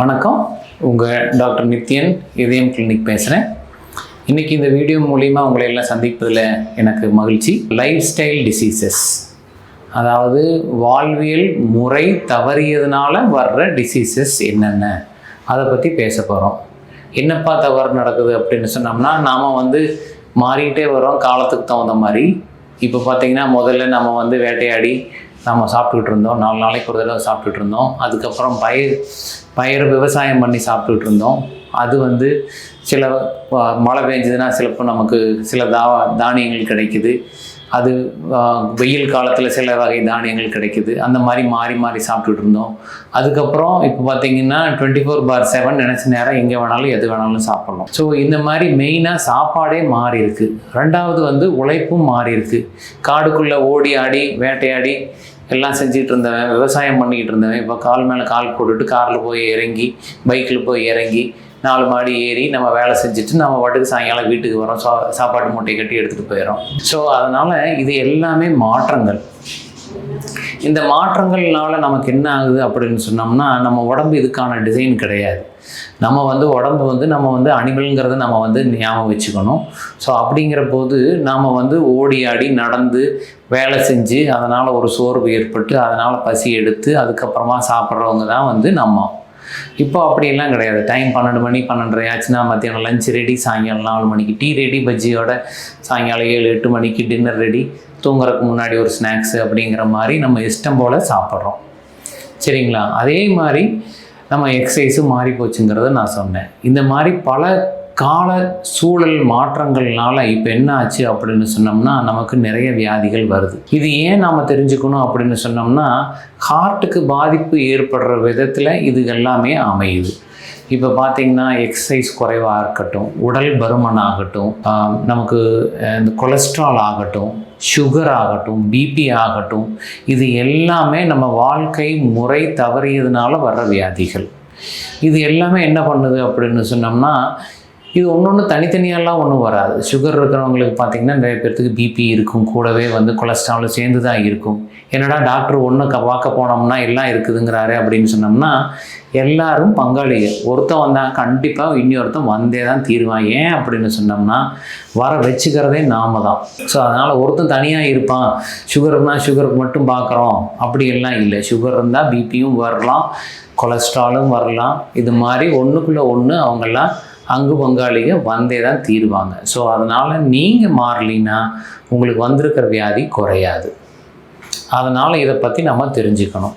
வணக்கம். உங்கள் டாக்டர் நித்யன் இதயம் கிளினிக் பேசுகிறேன். இன்றைக்கி இந்த வீடியோ மூலிமா உங்களை எல்லாம் சந்திப்பதில் எனக்கு மகிழ்ச்சி. லைஃப் ஸ்டைல் டிசீசஸ், அதாவது வாழ்வியல் முறை தவறியதுனால வர்ற டிசீசஸ் என்னென்ன, அதை பற்றி பேச போகிறோம். என்னப்பா தவறு நடக்குது அப்படின்னு சொன்னோம்னா, நாம் மாறிக்கிட்டே வரோம் காலத்துக்கு தகுந்த மாதிரி. இப்போ பார்த்திங்கன்னா முதல்ல நம்ம வேட்டையாடி நம்ம சாப்பிட்டுக்கிட்டு இருந்தோம், 4 நாளைக்கு ஒரு தடவை சாப்பிட்டுட்டு இருந்தோம். அதுக்கப்புறம் பயிர் விவசாயம் பண்ணி சாப்பிட்டுக்கிட்டு இருந்தோம். அது சில மழை பெஞ்சதுன்னா சிலப்போ நமக்கு சில தானியங்கள் கிடைக்குது. அது வெயில் காலத்தில் சில வகை தானியங்கள் கிடைக்குது. அந்த மாதிரி மாறி மாறி சாப்பிட்டுட்டு இருந்தோம். அதுக்கப்புறம் இப்போ பார்த்திங்கன்னா 24/7 நினச்ச நேரம் எங்கே வேணாலும் எது வேணாலும் சாப்பிட்ணும். ஸோ இந்த மாதிரி மெயினாக சாப்பாடே மாறி இருக்குது. ரெண்டாவது உழைப்பும் மாறி இருக்குது. காடுக்குள்ளே ஓடி ஆடி வேட்டையாடி எல்லாம் செஞ்சுட்டு இருந்தவன், விவசாயம் பண்ணிக்கிட்டு இருந்தவன், இப்போ கால் மேலே கால் போட்டுட்டு காரில் போய் இறங்கி பைக்கில் போய் இறங்கி 4 மாடி ஏறி நம்ம வேலை செஞ்சுட்டு நம்ம பாட்டுக்கு சாயங்காலம் வீட்டுக்கு வரோம், சாப்பாட்டு மூட்டை கட்டி எடுத்துகிட்டு போயிடும். ஸோ அதனால் இது எல்லாமே மாற்றங்கள். இந்த மாற்றங்கள்னால நமக்கு என்ன ஆகுது அப்படின்னு சொன்னோம்னா, நம்ம உடம்பு இதுக்கான டிசைன் கிடையாது. நம்ம உடம்பு நம்ம அனிமல்ங்கிறத நம்ம ஞாபகம் வச்சுக்கணும். ஸோ அப்படிங்கிற போது நாம் ஓடி ஆடி நடந்து வேலை செஞ்சு அதனால் ஒரு சோர்வு ஏற்பட்டு அதனால் பசி எடுத்து அதுக்கப்புறமா சாப்பிட்றவங்க தான் நம்ம. இப்போ அப்படியெல்லாம் கிடையாது. டைம் 12 மணி 12:30 ஆச்சுன்னா மத்தியானம் லஞ்ச் ரெடி, சாயங்காலம் 4 மணிக்கு டீ ரெடி, பஜ்ஜியோட சாயங்காலம் 7-8 மணிக்கு டின்னர் ரெடி, தூங்குறதுக்கு முன்னாடி ஒரு ஸ்நாக்ஸு அப்படிங்கிற மாதிரி நம்ம இஷ்டம் போல் சாப்பிட்றோம். சரிங்களா? அதே மாதிரி நம்ம எக்ஸசைஸும் மாறி போச்சுங்கிறத நான் சொன்னேன். இந்த மாதிரி பல கால சூழல் மாற்றங்கள்னால இப்போ என்ன ஆச்சு அப்படின்னு சொன்னோம்னா, நமக்கு நிறைய வியாதிகள் வருது. இது ஏன் நாம் தெரிஞ்சுக்கணும் அப்படின்னு சொன்னோம்னா, ஹார்ட்டுக்கு பாதிப்பு ஏற்படுற விதத்தில் இது எல்லாமே அமையுது. இப்போ பார்த்திங்கன்னா எக்ஸசைஸ் குறைவாக இருக்கட்டும், உடல் பருமன் ஆகட்டும், நமக்கு இந்த கொலஸ்ட்ரால் ஆகட்டும், சுகர் ஆகட்டும், பிபி ஆகட்டும், இது எல்லாமே நம்ம வாழ்க்கை முறை தவறியதுனால வர்ற வியாதிகள். இது எல்லாமே என்ன பண்ணுது அப்படின்னு சொன்னோம்னா, இது ஒன்று தனித்தனியெல்லாம் ஒன்றும் வராது. சுகர் இருக்கிறவங்களுக்கு பார்த்திங்கன்னா நிறைய பேர்த்துக்கு பிபி இருக்கும், கூடவே கொலஸ்ட்ராலும் சேர்ந்து தான் இருக்கும். என்னடா டாக்டர் ஒன்று பார்க்க போனோம்னா எல்லாம் இருக்குதுங்கிறாரு அப்படின்னு சொன்னோம்னா, எல்லாரும் பங்காளிகள். ஒருத்தன் வந்தால் கண்டிப்பாக இன்னொருத்தன் வந்தே தான் தீருவான். ஏன் அப்படின்னு சொன்னோம்னா, வர வச்சுக்கிறதே நாம தான். ஸோ அதனால் ஒருத்தன் தனியாக இருப்பான், சுகர்னால் சுகருக்கு மட்டும் பார்க்குறோம் அப்படியெல்லாம் இல்லை. சுகர் இருந்தால் பிபியும் வரலாம், கொலஸ்ட்ராலும் வரலாம். இது மாதிரி ஒன்றுக்குள்ளே ஒன்று அவங்கெல்லாம் அங்கு பங்காளிக வந்தே தான் தீருவாங்க. ஸோ அதனால் நீங்கள் மாறலின்னா உங்களுக்கு வந்திருக்கிற வியாதி குறையாது. அதனால் இதை பற்றி நம்ம தெரிஞ்சுக்கணும்.